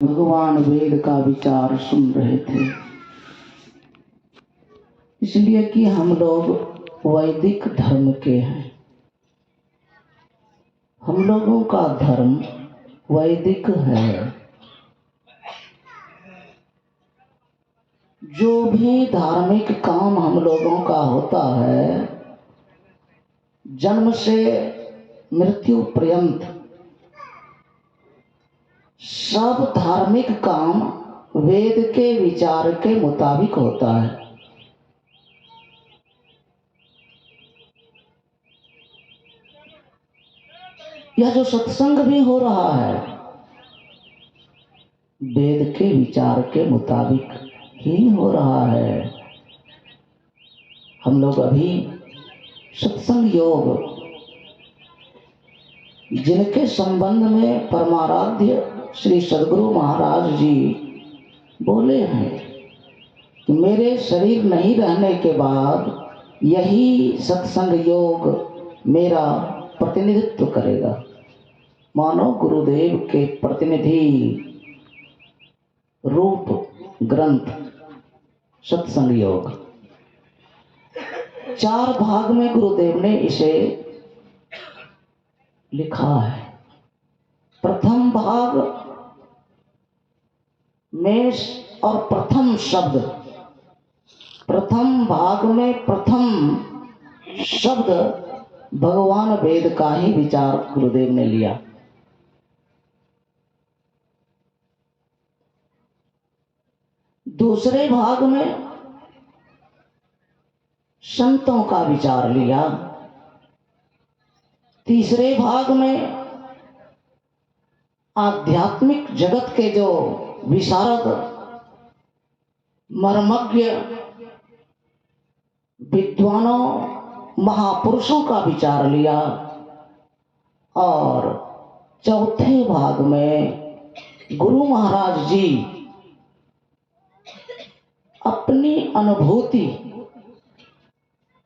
भगवान वेद का विचार सुन रहे थे, इसलिए कि हम लोग वैदिक धर्म के हैं। हम लोगों का धर्म वैदिक है। जो भी धार्मिक काम हम लोगों का होता है, जन्म से मृत्यु पर्यंत सब धार्मिक काम वेद के विचार के मुताबिक होता है। यह जो सत्संग भी हो रहा है, वेद के विचार के मुताबिक ही हो रहा है। हम लोग अभी सत्संग योग, जिनके संबंध में परमाराध्य श्री सद्गुरु महाराज जी बोले हैं कि मेरे शरीर नहीं रहने के बाद यही सत्संग योग मेरा प्रतिनिधित्व करेगा। मानो गुरुदेव के प्रतिनिधि रूप ग्रंथ सत्संग योग 4 भाग में गुरुदेव ने इसे लिखा है। प्रथम भाग में और प्रथम शब्द, प्रथम भाग में प्रथम शब्द भगवान वेद का ही विचार गुरुदेव ने लिया। दूसरे भाग में संतों का विचार लिया। तीसरे भाग में आध्यात्मिक जगत के जो विशारद मर्मज्ञ विद्वानों महापुरुषों का विचार लिया। और चौथे भाग में गुरु महाराज जी अपनी अनुभूति,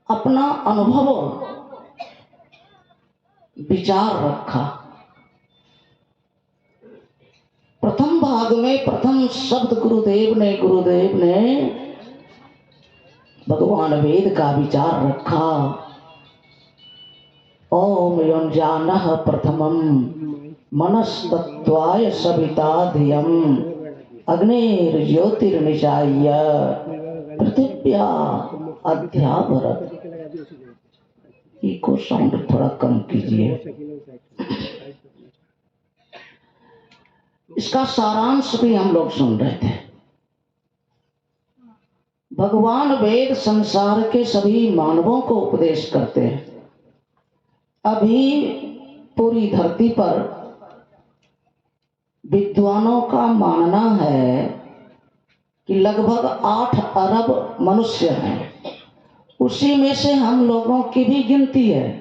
अपना अनुभव विचार रखा। प्रथम भाग में प्रथम शब्द गुरुदेव ने भगवान वेद का विचार रखा। ओम युञ्जानः प्रथमं मनस्तत्त्वाय सविता धियम् अग्निर्ज्योतिर्निशाय पृथिव्या अध्याभरत। इको साउंड थोड़ा कम कीजिए। इसका सारांश भी हम लोग सुन रहे थे। भगवान वेद संसार के सभी मानवों को उपदेश करते हैं। अभी पूरी धरती पर विद्वानों का मानना है कि लगभग 8 अरब मनुष्य हैं। उसी में से हम लोगों की भी गिनती है।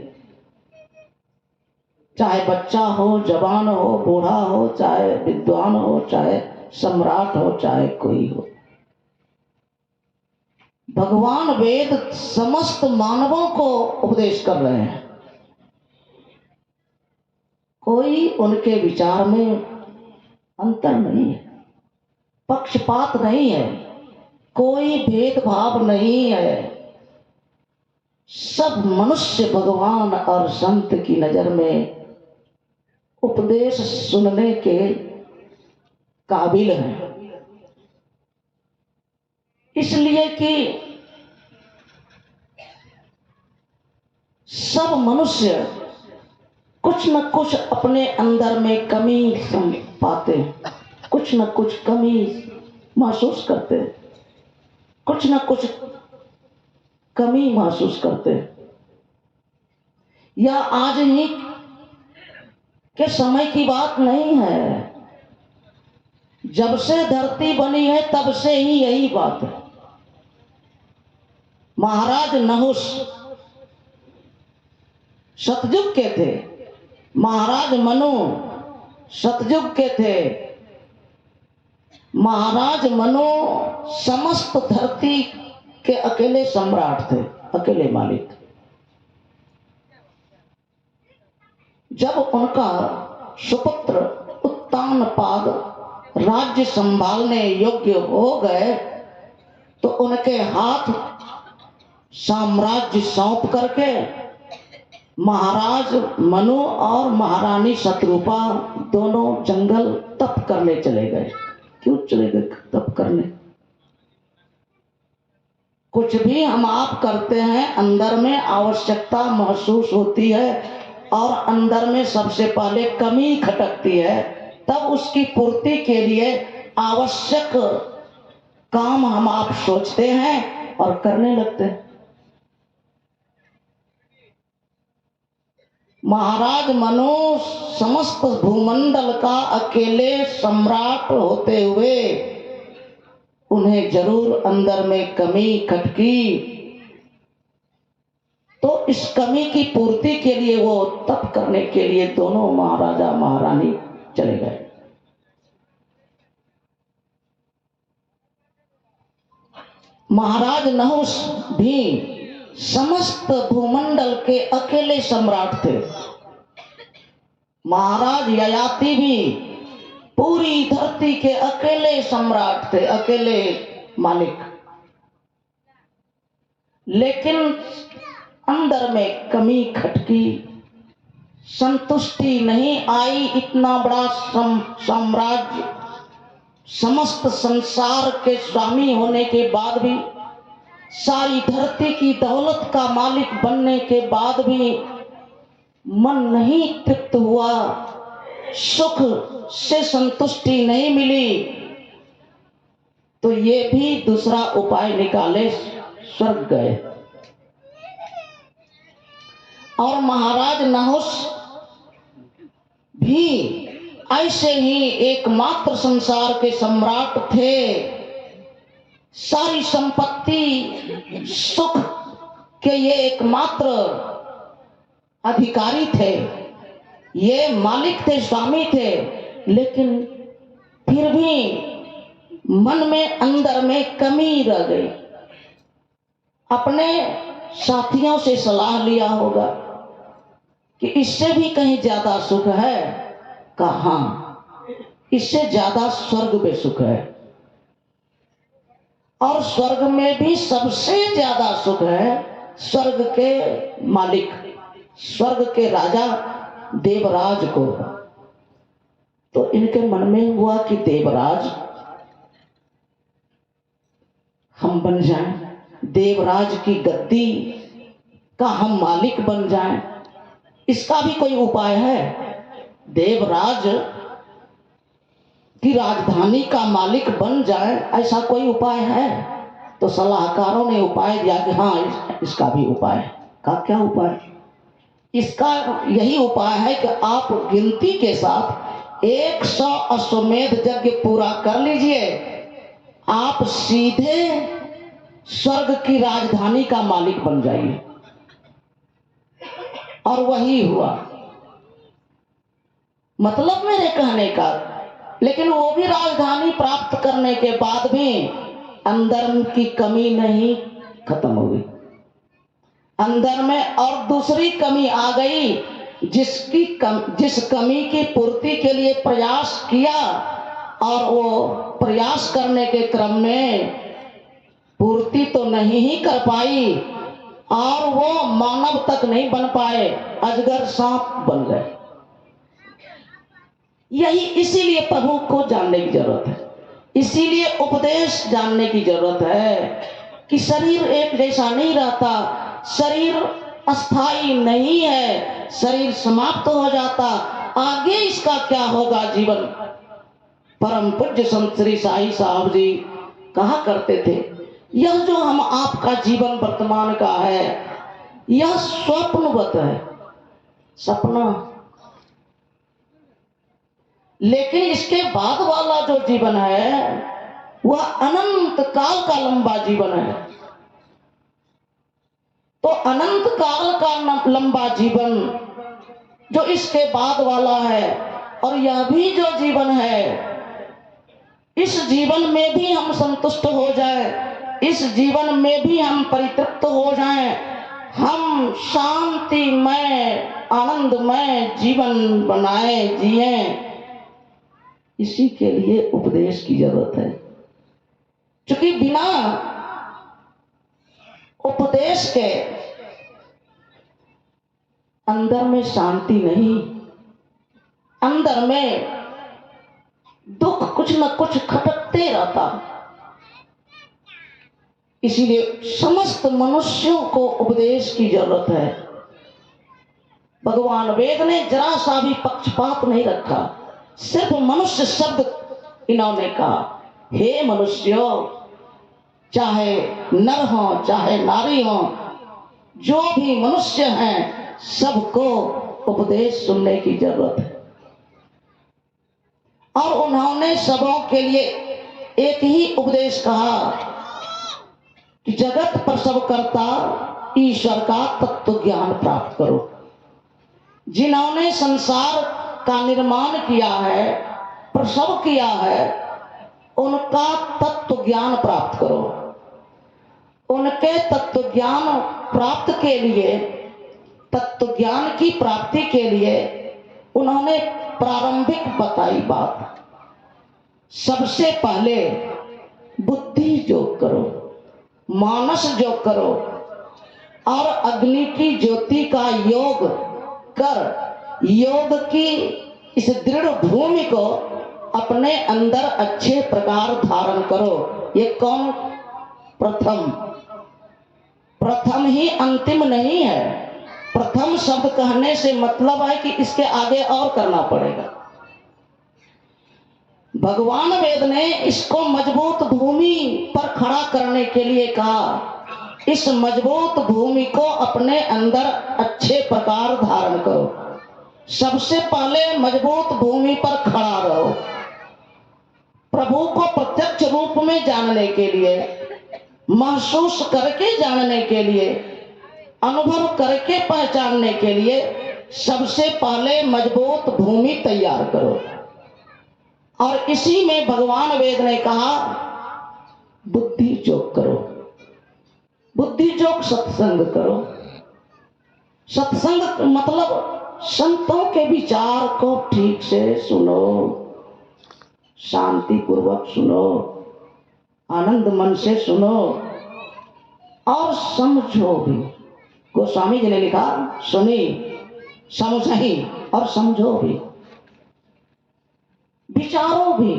चाहे बच्चा हो, जवान हो, बूढ़ा हो, चाहे विद्वान हो, चाहे सम्राट हो, चाहे कोई हो, भगवान वेद समस्त मानवों को उपदेश कर रहे हैं। कोई उनके विचार में अंतर नहीं है, पक्षपात नहीं है, कोई भेदभाव नहीं है। सब मनुष्य भगवान और संत की नजर में उपदेश सुनने के काबिल हैं। इसलिए कि सब मनुष्य कुछ न कुछ अपने अंदर में कमी पाते हैं, कुछ न कुछ कमी महसूस करते हैं, कुछ न कुछ कमी महसूस करते हैं। यह आज ही के समय की बात नहीं है। जब से धरती बनी है तब से ही यही बात है। महाराज नहुष सतयुग के थे, महाराज मनु सतयुग के थे। महाराज मनु समस्त धरती के अकेले सम्राट थे, अकेले मालिक। जब उनका सुपुत्र उत्तानपाद राज्य संभालने योग्य हो गए तो उनके हाथ साम्राज्य सौंप करके महाराज मनु और महारानी शत्रुपा दोनों जंगल तप करने चले गए। क्यों चले गए तप करने? कुछ भी हम आप करते हैं, अंदर में आवश्यकता महसूस होती है और अंदर में सबसे पहले कमी खटकती है, तब उसकी पूर्ति के लिए आवश्यक काम हम आप सोचते हैं और करने लगते हैं। महाराज मनु समस्त भूमंडल का अकेले सम्राट होते हुए उन्हें जरूर अंदर में कमी खटकी, तो इस कमी की पूर्ति के लिए वो तप करने के लिए दोनों महाराजा महारानी चले गए। महाराज नहुष भी समस्त भूमंडल के अकेले सम्राट थे। महाराज ययाति भी पूरी धरती के अकेले सम्राट थे, अकेले मालिक। लेकिन अंदर में कमी खटकी, संतुष्टि नहीं आई। इतना बड़ा साम्राज्य, समस्त संसार के स्वामी होने के बाद भी, सारी धरती की दौलत का मालिक बनने के बाद भी मन नहीं तृप्त हुआ, सुख से संतुष्टि नहीं मिली, तो ये भी दूसरा उपाय निकाले, स्वर्ग गए। और महाराज नहुष भी ऐसे ही एकमात्र संसार के सम्राट थे, सारी संपत्ति सुख के ये एकमात्र अधिकारी थे, ये मालिक थे, स्वामी थे। लेकिन फिर भी मन में अंदर में कमी रह गई। अपने साथियों से सलाह लिया होगा कि इससे भी कहीं ज्यादा सुख है। कहाँ? इससे ज्यादा स्वर्ग में सुख है, और स्वर्ग में भी सबसे ज्यादा सुख है स्वर्ग के मालिक, स्वर्ग के राजा देवराज को। तो इनके मन में हुआ कि देवराज हम बन जाएं, देवराज की गद्दी का हम मालिक बन जाएं। इसका भी कोई उपाय है? देवराज की राजधानी का मालिक बन जाए, ऐसा कोई उपाय है? तो सलाहकारों ने उपाय दिया कि हाँ, इसका भी उपाय है। का क्या उपाय? इसका यही उपाय है कि आप गिनती के साथ 100 अश्वमेध यज्ञ पूरा कर लीजिए, आप सीधे स्वर्ग की राजधानी का मालिक बन जाइए। और वही हुआ, मतलब मेरे कहने का। लेकिन वो भी राजधानी प्राप्त करने के बाद भी अंदर की कमी नहीं खत्म हुई, अंदर में और दूसरी कमी आ गई, जिस कमी की पूर्ति के लिए प्रयास किया, और वो प्रयास करने के क्रम में पूर्ति तो नहीं ही कर पाई, और वो मानव तक नहीं बन पाए, अजगर सांप बन गए। यही इसीलिए प्रभु को जानने की जरूरत है, इसीलिए उपदेश जानने की जरूरत है कि शरीर एक जैसा नहीं रहता, शरीर अस्थाई नहीं है, शरीर समाप्त हो जाता, आगे इसका क्या होगा जीवन। परम पूज्य संत श्री साईं साहब जी कहा करते थे, यह जो हम आपका जीवन वर्तमान का है, यह स्वप्नवत है, सपना। लेकिन इसके बाद वाला जो जीवन है वह अनंत काल का लंबा जीवन है। तो अनंत काल का लंबा जीवन जो इसके बाद वाला है, और यह भी जो जीवन है, इस जीवन में भी हम संतुष्ट हो जाए, इस जीवन में भी हम परितृप्त हो जाएं, हम शांतिमय आनंदमय जीवन बनाए जिए, इसी के लिए उपदेश की जरूरत है, क्योंकि बिना उपदेश के अंदर में शांति नहीं, अंदर में दुख कुछ न कुछ खटकते रहता। इसीलिए समस्त मनुष्यों को उपदेश की जरूरत है। भगवान वेद ने जरा सा भी पक्षपात नहीं रखा, सिर्फ मनुष्य शब्द इन्होंने कहा, हे मनुष्यों, चाहे नर हो चाहे नारी हो, जो भी मनुष्य हैं सबको उपदेश सुनने की जरूरत है। और उन्होंने सबों के लिए एक ही उपदेश कहा कि जगत प्रसव करता ईश्वर का तत्व ज्ञान प्राप्त करो। जिन्होंने संसार का निर्माण किया है, प्रसव किया है, उनका तत्व ज्ञान प्राप्त करो। उनके तत्व ज्ञान प्राप्त के लिए, तत्व ज्ञान की प्राप्ति के लिए उन्होंने प्रारंभिक बताई बात, सबसे पहले बुद्धि योग करो, मानस योग करो और अग्नि की ज्योति का योग कर योग की इस दृढ़ भूमि को अपने अंदर अच्छे प्रकार धारण करो। ये कौन? प्रथम ही अंतिम नहीं है। प्रथम शब्द कहने से मतलब है कि इसके आगे और करना पड़ेगा। भगवान वेद ने इसको मजबूत भूमि पर खड़ा करने के लिए कहा, इस मजबूत भूमि को अपने अंदर अच्छे प्रकार धारण करो। सबसे पहले मजबूत भूमि पर खड़ा रहो। प्रभु को प्रत्यक्ष रूप में जानने के लिए, महसूस करके जानने के लिए, अनुभव करके पहचानने के लिए सबसे पहले मजबूत भूमि तैयार करो। और इसी में भगवान वेद ने कहा बुद्धि योग करो। बुद्धि योग सत्संग करो। सत्संग मतलब संतों के विचार को ठीक से सुनो, शांति पूर्वक सुनो, आनंद मन से सुनो और समझो भी। गोस्वामी जी ने लिखा, सुनी समझी और समझो भी, विचारो भी।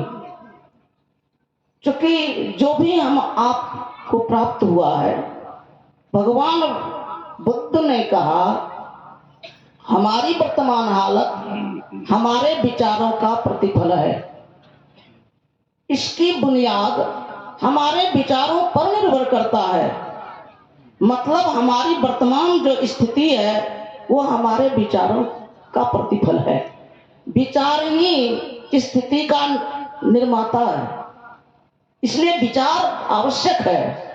क्योंकि जो भी हम आपको प्राप्त हुआ है, भगवान बुद्ध ने कहा हमारी वर्तमान हालत हमारे विचारों का प्रतिफल है। इसकी बुनियाद हमारे विचारों पर निर्भर करता है। मतलब हमारी वर्तमान जो स्थिति है वो हमारे विचारों का प्रतिफल है। विचार ही स्थिति का निर्माता है। इसलिए विचार आवश्यक है।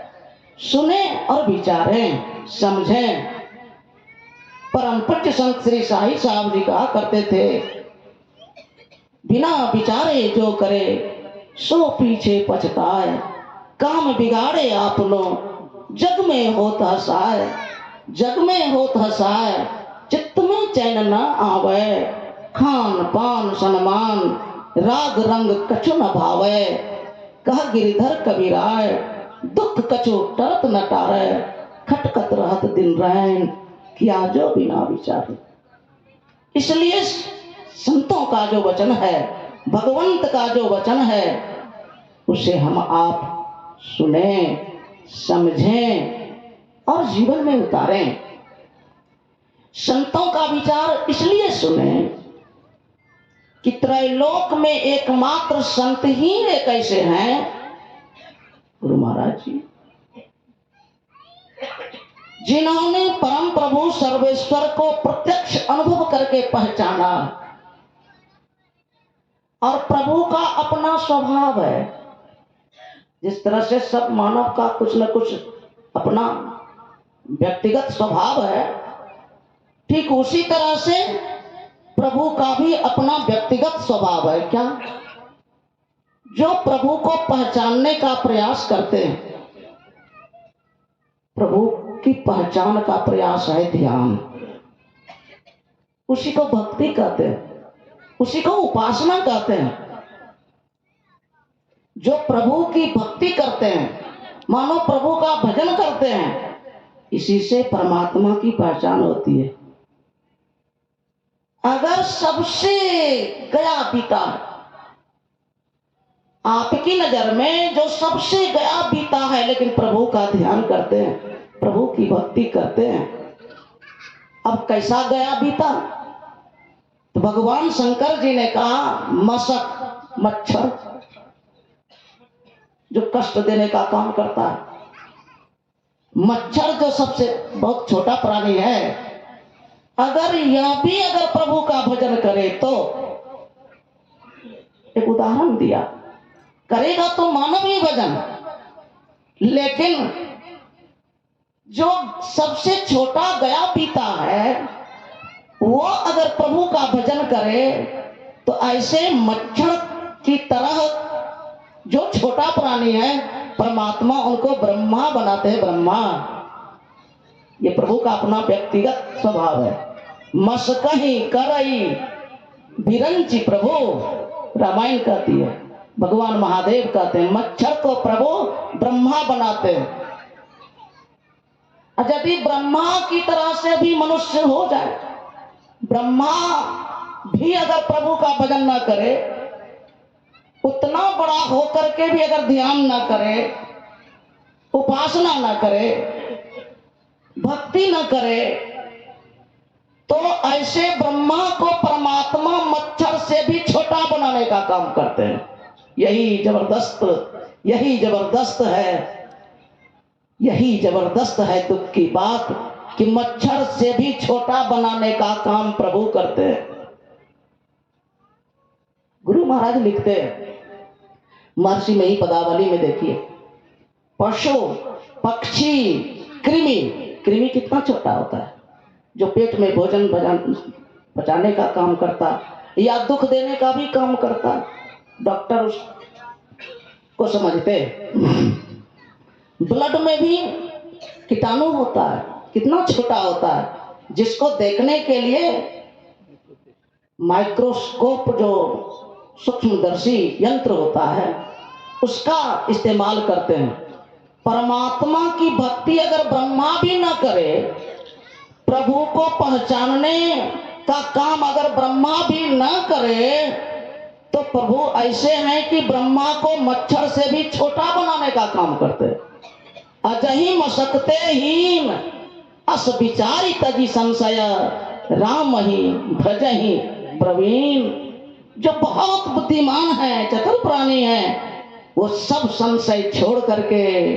सुने और विचारें, समझें। परम पूज्य संत श्री साहिब साहब जी कहा करते थे, बिना विचारे जो करे सो पीछे पछताए, काम बिगाड़े आपनो जग में होत हसाए। जग में होत हसाए, चित्त में चैन न आवे, खान पान सन्मान राग रंग कछु न भावे। कह गिरिधर कबीराय दुख कछु टरत न टारे, खटकत रहत दिन रैन किया जो बिना विचारे। इसलिए संतों का जो वचन है, भगवंत का जो वचन है, उसे हम आप सुने, समझें और जीवन में उतारें। संतों का विचार इसलिए सुने कि त्रैलोक में एकमात्र संत ही एक ऐसे हैं, गुरु महाराज जी, जिन्होंने परम प्रभु सर्वेश्वर को प्रत्यक्ष अनुभव करके पहचाना। और प्रभु का अपना स्वभाव है। जिस तरह से सब मानव का कुछ न कुछ अपना व्यक्तिगत स्वभाव है, ठीक उसी तरह से प्रभु का भी अपना व्यक्तिगत स्वभाव है। क्या? जो प्रभु को पहचानने का प्रयास करते हैं, प्रभु की पहचान का प्रयास है ध्यान। उसी को भक्ति कहते हैं, उसी को उपासना कहते हैं। जो प्रभु की भक्ति करते हैं, मानो प्रभु का भजन करते हैं, इसी से परमात्मा की पहचान होती है। अगर सबसे गया बीता है, आपकी नजर में जो सबसे गया बीता है, लेकिन प्रभु का ध्यान करते हैं, प्रभु की भक्ति करते हैं, अब कैसा गया बीता? तो भगवान शंकर जी ने कहा मशक, मच्छर जो कष्ट देने का काम करता है, मच्छर जो सबसे बहुत छोटा प्राणी है, अगर यह भी अगर प्रभु का भजन करे तो, एक उदाहरण दिया, करेगा तो मानवीय भजन, लेकिन जो सबसे छोटा गया पीता है वो अगर प्रभु का भजन करे तो ऐसे मच्छर की तरह जो छोटा प्राणी है, परमात्मा उनको ब्रह्मा बनाते हैं। ब्रह्मा ये प्रभु का अपना व्यक्तिगत स्वभाव है। मस कहीं करई बिरंची प्रभु, रामायण कहती है, भगवान महादेव कहते हैं मच्छर को प्रभु ब्रह्मा बनाते हैं। यदि ब्रह्मा की तरह से भी मनुष्य हो जाए, ब्रह्मा भी अगर प्रभु का भजन न करे, उतना बड़ा होकर के भी अगर ध्यान न करे, उपासना न करे, भक्ति न करे, तो ऐसे ब्रह्मा को परमात्मा मच्छर से भी छोटा बनाने का काम करते हैं। यही जबरदस्त है, यही जबरदस्त है दुख की बात कि मच्छर से भी छोटा बनाने का काम प्रभु करते हैं। गुरु महाराज लिखते हैं, महर्षि में ही पदावली में देखिए, पशु पक्षी कृमि कितना छोटा होता है, जो पेट में भोजन पचाने का काम करता या दुख देने का भी काम करता। डॉक्टर उसको समझते। ब्लड में भी कीटाणु होता है, कितना छोटा होता है, जिसको देखने के लिए माइक्रोस्कोप जो सूक्ष्मदर्शी यंत्र होता है उसका इस्तेमाल करते हैं। परमात्मा की भक्ति अगर ब्रह्मा भी न करे, प्रभु को पहचानने का काम अगर ब्रह्मा भी न करे, तो प्रभु ऐसे हैं कि ब्रह्मा को मच्छर से भी छोटा बनाने का काम करते हैं। अजहि मशक्ते हीन अस विचारी तजी संशय, राम ही भजहि प्रवीण। जो बहुत बुद्धिमान है, चतुर प्राणी है, वो सब संशय छोड़ करके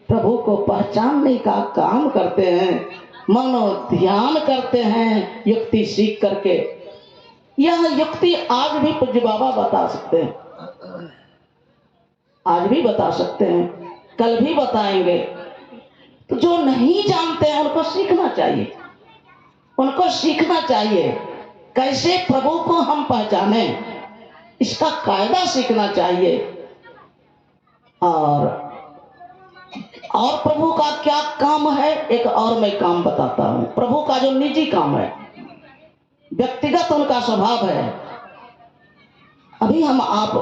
प्रभु को पहचानने का काम करते हैं, मनो ध्यान करते हैं, युक्ति सीख करके। यह युक्ति आज भी पूज्य बाबा बता सकते हैं, आज भी बता सकते हैं, कल भी बताएंगे। तो जो नहीं जानते हैं उनको सीखना चाहिए, उनको सीखना चाहिए कैसे प्रभु को हम पहचाने, इसका कायदा सीखना चाहिए। और प्रभु का क्या काम है, एक और मैं काम बताता हूं। प्रभु का जो निजी काम है, व्यक्तिगत उनका स्वभाव है। अभी हम आप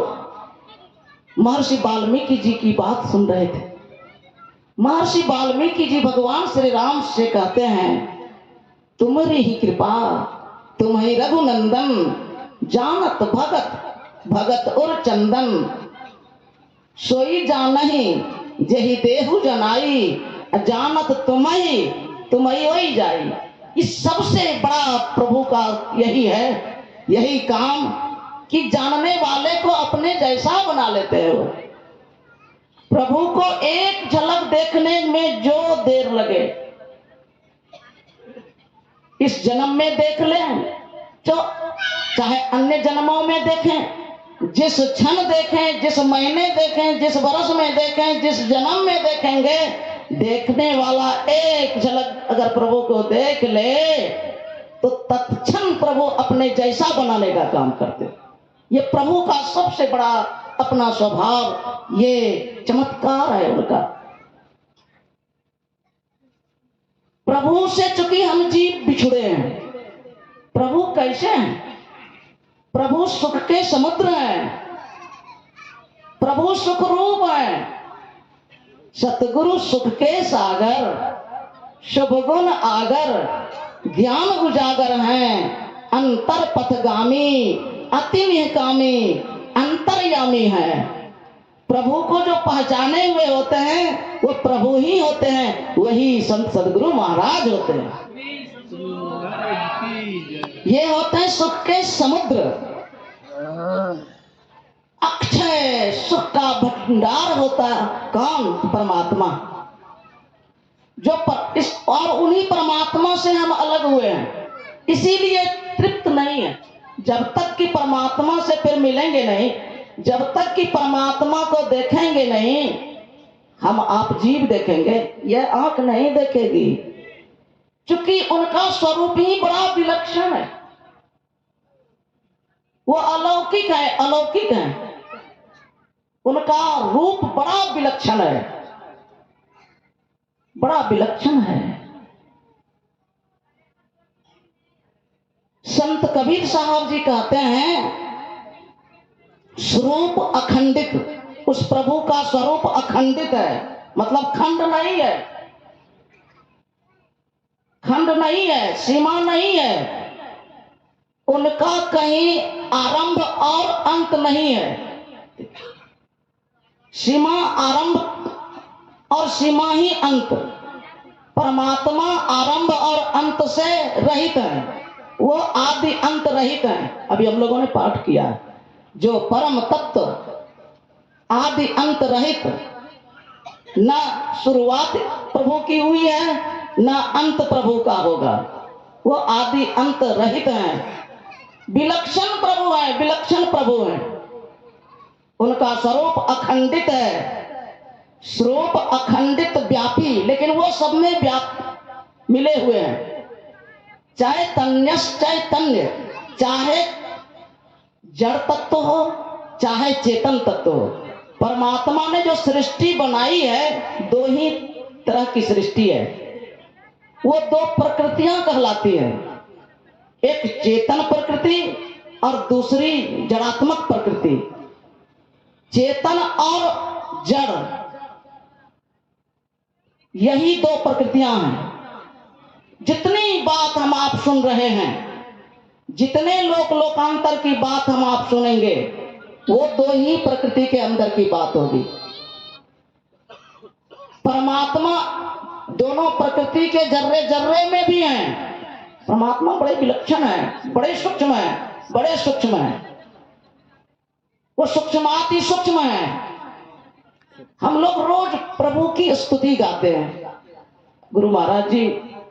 महर्षि वाल्मीकि जी की बात सुन रहे थे। महर्षि वाल्मीकि जी भगवान श्री राम से कहते हैं, तुम्हारी ही कृपा तुम्हें रघुनंदन, जानत भगत और चंदन, सोई जानहि जहि देहु जनाई, जानत तुम्हें वही जाई। इस सबसे बड़ा प्रभु का यही है, यही काम कि जानने वाले को अपने जैसा बना लेते हो। प्रभु को एक झलक देखने में जो देर लगे, इस जन्म में देख लें, तो चाहे अन्य जन्मों में देखें, जिस क्षण देखें, जिस महीने देखें, जिस वर्ष में देखें, जिस जन्म में देखेंगे, देखने वाला एक झलक अगर प्रभु को देख ले तो तत्क्षण प्रभु अपने जैसा बनाने का काम करते। ये प्रभु का सबसे बड़ा अपना स्वभाव, ये चमत्कार है उनका। प्रभु से चूंकि हम जीव बिछुड़े हैं, प्रभु कैसे हैं? प्रभु सुख के समुद्र हैं, प्रभु सुख रूप है, सतगुरु सुख के सागर, शुभ गुण आगर, ज्ञान उजागर हैं, अंतर पथगामी, अति निकामी, अंतर्यामी है। प्रभु को जो पहचाने हुए होते हैं वो प्रभु ही होते हैं, वही संत सदगुरु महाराज होते हैं। ये होते हैं सुख के समुद्र, अक्षय सुख का भंडार होता है कौन? परमात्मा। जो और उन्हीं परमात्मा से हम अलग हुए हैं, इसीलिए तृप्त नहीं है। जब तक कि परमात्मा से फिर मिलेंगे नहीं, जब तक कि परमात्मा को देखेंगे नहीं, हम आप जीव देखेंगे, यह आंख नहीं देखेगी, क्योंकि उनका स्वरूप ही बड़ा विलक्षण है। वो अलौकिक है, अलौकिक है, उनका रूप बड़ा विलक्षण है, बड़ा विलक्षण है। संत कबीर साहब जी कहते हैं स्वरूप अखंडित, उस प्रभु का स्वरूप अखंडित है, मतलब खंड नहीं है, खंड नहीं है, सीमा नहीं है, उनका कहीं आरंभ और अंत नहीं है। सीमा आरंभ और सीमा ही अंत। परमात्मा आरंभ और अंत से रहित है, वो आदि अंत रहित है। अभी हम लोगों ने पाठ किया, जो परम तत्व आदि अंत रहित, न शुरुआत प्रभु की हुई है न अंत प्रभु का होगा, वो आदि अंत रहित है, विलक्षण प्रभु है, विलक्षण प्रभु है। उनका स्वरूप अखंडित है, स्वरूप अखंडित व्यापी, लेकिन वो सब में व्याप मिले हुए हैं। चाहे चैतन्य, चाहे जड़ तत्व हो चाहे चेतन तत्व हो। परमात्मा ने जो सृष्टि बनाई है, दो ही तरह की सृष्टि है, वो दो प्रकृतियां कहलाती हैं, एक चेतन प्रकृति और दूसरी जड़ात्मक प्रकृति। चेतन और जड़, यही दो प्रकृतियां हैं। जितनी बात हम आप सुन रहे हैं, जितने लोकांतर की बात हम आप सुनेंगे, वो दो ही प्रकृति के अंदर की बात होगी। परमात्मा दोनों प्रकृति के जर्रे जर्रे में भी हैं। परमात्मा बड़े विलक्षण है, बड़े सूक्ष्म है, बड़े सूक्ष्म है, वो सूक्ष्माति सूक्ष्म है। हम लोग रोज प्रभु की स्तुति गाते हैं। गुरु महाराज जी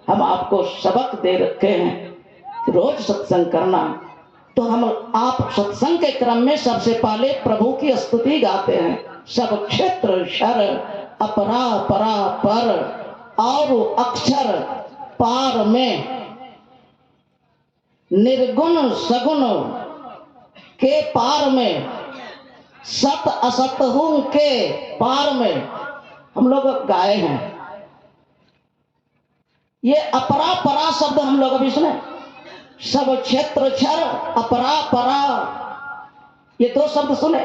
हम आपको सबक दे रखे हैं रोज सत्संग करना, तो हम आप सत्संग के क्रम में सबसे पहले प्रभु की स्तुति गाते हैं। सब क्षेत्र शर अपरा परा पर और अक्षर पार में, निर्गुण सगुण के पार में, सत असत हूं के पार में हम लोग गाए हैं। ये अपरा परा शब्द हम लोग अभी सुने, सब क्षेत्र क्षर अपरा परा, ये दो शब्द सुने।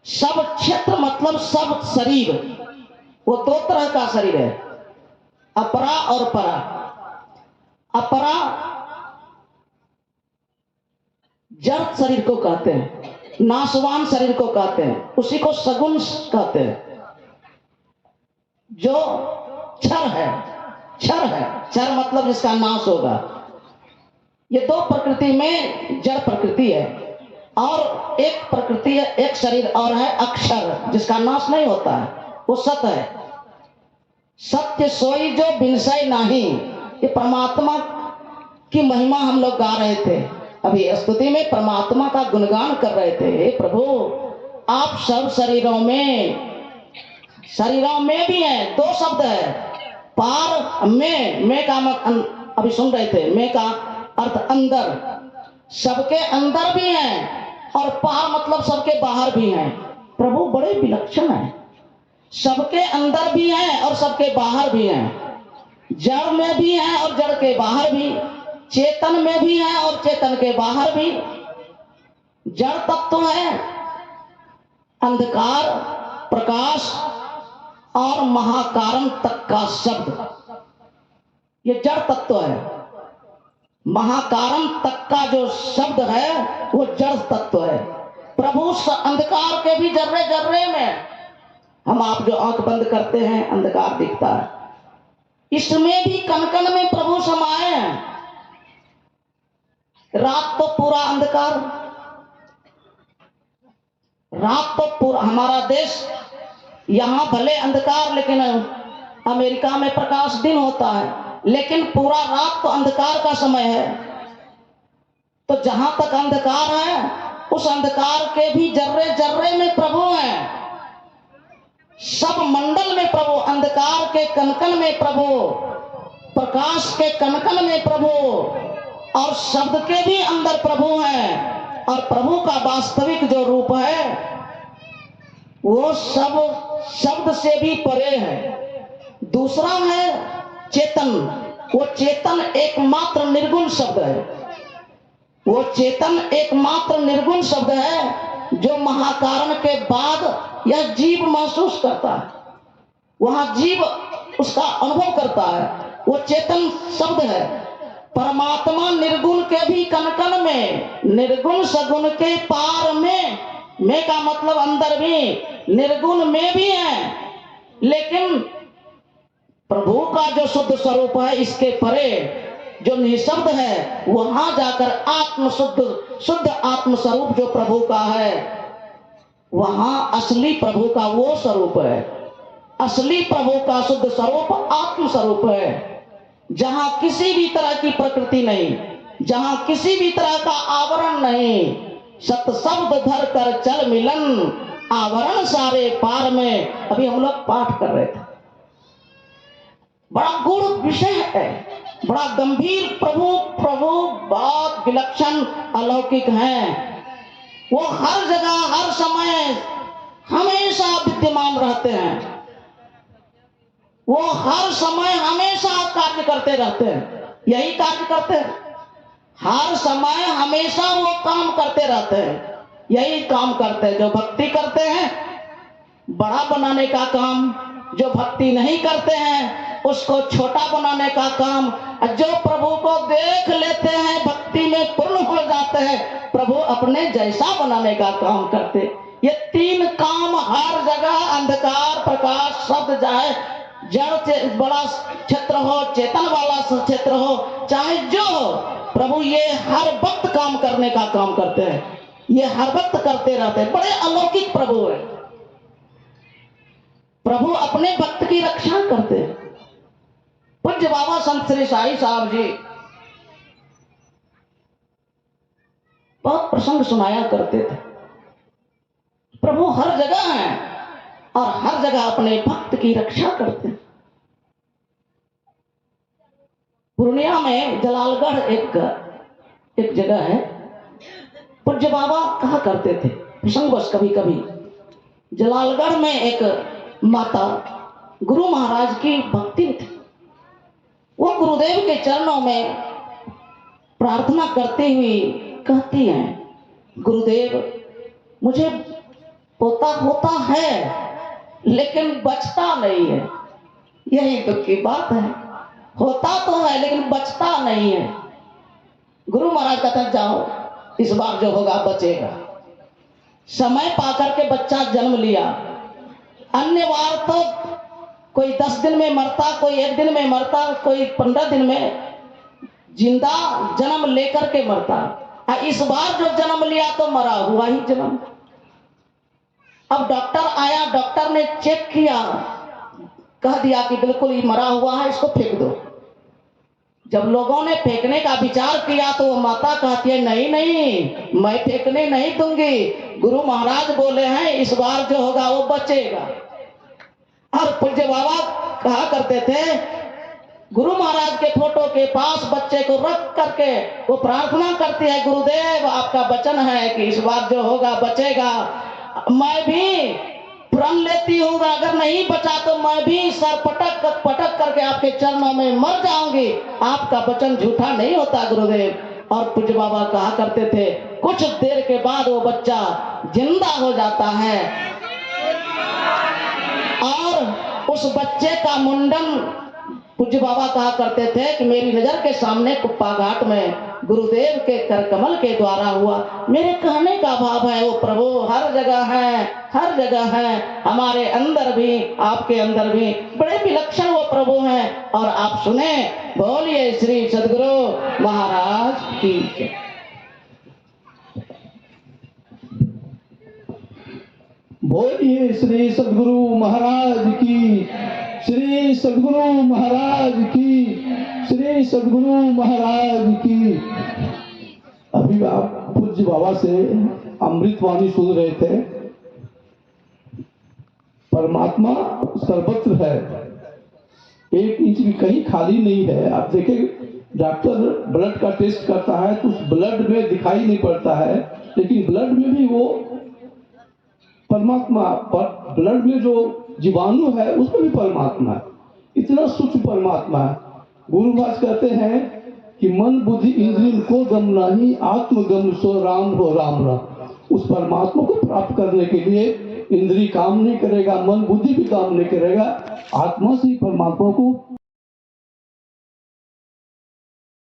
सब क्षेत्र मतलब सब शरीर, वो दो तरह का शरीर है, अपरा और परा। अपरा जड़ शरीर को कहते हैं, नाशवान शरीर को कहते हैं, उसी को सगुण कहते हैं। जो क्षर है, क्षर है, क्षर मतलब जिसका नाश होगा। ये दो प्रकृति में जड़ प्रकृति है, और एक प्रकृति है, एक शरीर और है अक्षर, जिसका नाश नहीं होता है, वो सत है। सत्य सोई जो बिनसई नाही, ये परमात्मा की महिमा हम लोग गा रहे थे अभी स्तुति में, परमात्मा का गुणगान कर रहे थे। हे प्रभु आप सब शरीरों में भी हैं। दो शब्द है, पार में का अभी सुन रहे थे, में का अर्थ अंदर, सबके अंदर भी हैं, और पार मतलब सबके बाहर भी हैं। प्रभु बड़े विलक्षण हैं, सबके अंदर भी हैं और सबके बाहर भी हैं, जड़ में भी हैं और जड़ के बाहर भी, चेतन में भी हैं और चेतन के बाहर भी। जड़ तत्व है अंधकार, प्रकाश और महाकारण तक का शब्द ये जड़ तत्व है। महाकारण तक का जो शब्द है वो जड़ तत्व है। प्रभु अंधकार के भी जर्रे जर्रे में, हम आप जो आंख बंद करते हैं अंधकार दिखता है, इसमें भी कण कण में प्रभु समाये हैं। रात तो पूरा अंधकार, रात तो पूरा, हमारा देश यहां भले अंधकार, लेकिन अमेरिका में प्रकाश दिन होता है, लेकिन पूरा रात तो अंधकार का समय है। तो जहां तक अंधकार है उस अंधकार के भी जर्रे जर्रे में प्रभु हैं। सब मंडल में प्रभु, अंधकार के कनकन में प्रभु, प्रकाश के कनकन में प्रभु, और शब्द के भी अंदर प्रभु हैं। और प्रभु का वास्तविक जो रूप है वो सब शब्द से भी परे है। दूसरा है चेतन। वो चेतन एकमात्र निर्गुण शब्द है। वो चेतन एकमात्र निर्गुण शब्द है जो महाकारण के बाद यह जीव महसूस करता है, वहां जीव उसका अनुभव करता है। वो चेतन शब्द है। परमात्मा निर्गुण के भी कण-कण में, निर्गुण सगुण के पार में का मतलब अंदर भी, निर्गुण में भी है। लेकिन प्रभु का जो शुद्ध स्वरूप है इसके परे जो निशब्द है, वहां जाकर आत्म शुद्ध आत्म स्वरूप जो प्रभु का है, वहां असली प्रभु का वो स्वरूप है। असली प्रभु का शुद्ध स्वरूप आत्म स्वरूप है, जहां किसी भी तरह की प्रकृति नहीं, जहां किसी भी तरह का आवरण नहीं। सत शब्द धर कर चल मिलन, आवरण सारे पार में। अभी हम लोग पाठ कर रहे थे, बड़ा गूढ़ विषय है, बड़ा गंभीर। प्रभु बात विलक्षण अलौकिक है। वो हर जगह हर समय हमेशा विद्यमान रहते हैं। वो हर समय हमेशा कार्य करते रहते हैं। यही कार्य करते हैं, हर समय हमेशा वो काम करते रहते हैं। यही काम करते हैं। जो भक्ति करते हैं बड़ा बनाने का काम, जो भक्ति नहीं करते हैं उसको छोटा बनाने का काम। जो प्रभु को देख लेते हैं भक्ति में पूर्ण हो जाते हैं, प्रभु अपने जैसा बनाने का काम करते। ये तीन काम हर जगह, अंधकार, प्रकाश, शब्द, चाहे जड़ बड़ा क्षेत्र हो, चेतन वाला क्षेत्र हो, चाहे जो हो, प्रभु ये हर वक्त काम करने का काम करते हैं। ये हर वक्त करते रहते हैं। बड़े अलौकिक प्रभु है। प्रभु अपने भक्त की रक्षा करते हैं। पूज्य बाबा संत श्री साई साहब जी बहुत प्रसंग सुनाया करते थे। प्रभु हर जगह है और हर जगह अपने भक्त की रक्षा करते हैं। पूर्णिया में जलालगढ़ एक जगह है। पूज्य बाबा कहा करते थे प्रसंगवश कभी कभी, जलालगढ़ में एक माता गुरु महाराज की भक्ति थी। वो गुरुदेव के चरणों में प्रार्थना करते हुए कहती हैं, गुरुदेव मुझे पोता होता है लेकिन बचता नहीं है। यही दुख की बात है। होता तो है लेकिन बचता नहीं है। गुरु महाराज कहते हैं जाओ, इस बार जो होगा बचेगा। समय पाकर के बच्चा जन्म लिया। अन्य बार तो कोई 10 दिन में मरता, कोई 1 दिन में मरता, कोई 15 दिन में जिंदा जन्म लेकर के मरता। इस बार जो जन्म लिया तो मरा हुआ ही जन्म। अब डॉक्टर आया, डॉक्टर ने चेक किया, कह दिया कि बिल्कुल ये मरा हुआ है, इसको फेंक दो। जब लोगों ने फेंकने का विचार किया तो वो माता कहती है नहीं नहीं, मैं फेंकने नहीं दूंगी। गुरु महाराज बोले हैं इस बार जो होगा वो बचेगा। और पूज्य बाबा कहा करते थे, गुरु महाराज के फोटो के पास बच्चे को रख करके वो प्रार्थना करती है, गुरुदेव आपका वचन है कि इस बार जो होगा बचेगा। मैं भी प्रण लेती हूँ, अगर नहीं बचा तो मैं भी सर पटक करके आपके चरणों में मर जाऊंगी। आपका वचन झूठा नहीं होता गुरुदेव। और पूज्य बाबा कहा करते थे कुछ देर के बाद वो बच्चा जिंदा हो जाता है और उस बच्चे का मुंडन पूज्य बाबा कहा करते थे कि मेरी नजर के सामने कुप्पा घाट में गुरुदेव के कर कमल के द्वारा हुआ। मेरे कहने का भाव है वो प्रभु हर जगह है, हर जगह है, हमारे अंदर भी आपके अंदर भी बड़े विलक्षण वो प्रभु हैं। और आप सुने, बोलिए श्री सद्गुरु महाराज की जय। बोलिए श्री सद्गुरु महाराज की, श्री सद्गुरु महाराज की, श्री सद्गुरु महाराज की। अभी आप पूज्य बाबा से अमृतवाणी सुन रहे थे। परमात्मा सर्वत्र है, एक इंच भी कहीं खाली नहीं है। आप देखें, डॉक्टर ब्लड का टेस्ट करता है तो उस ब्लड में दिखाई नहीं पड़ता है, लेकिन ब्लड में भी वो परमात्मा, पर ब्लड में जो जीवाणु है उसमें भी परमात्मा है। इतना सूक्ष्म परमात्मा है। गुरु महाराज कहते हैं कि मन बुद्धि इंद्रिय को गम नहीं, आत्मगम सो राम हो राम राम। उस परमात्मा को प्राप्त करने के लिए इंद्रिय काम नहीं करेगा, मन बुद्धि भी काम नहीं करेगा, आत्मा से ही परमात्मा को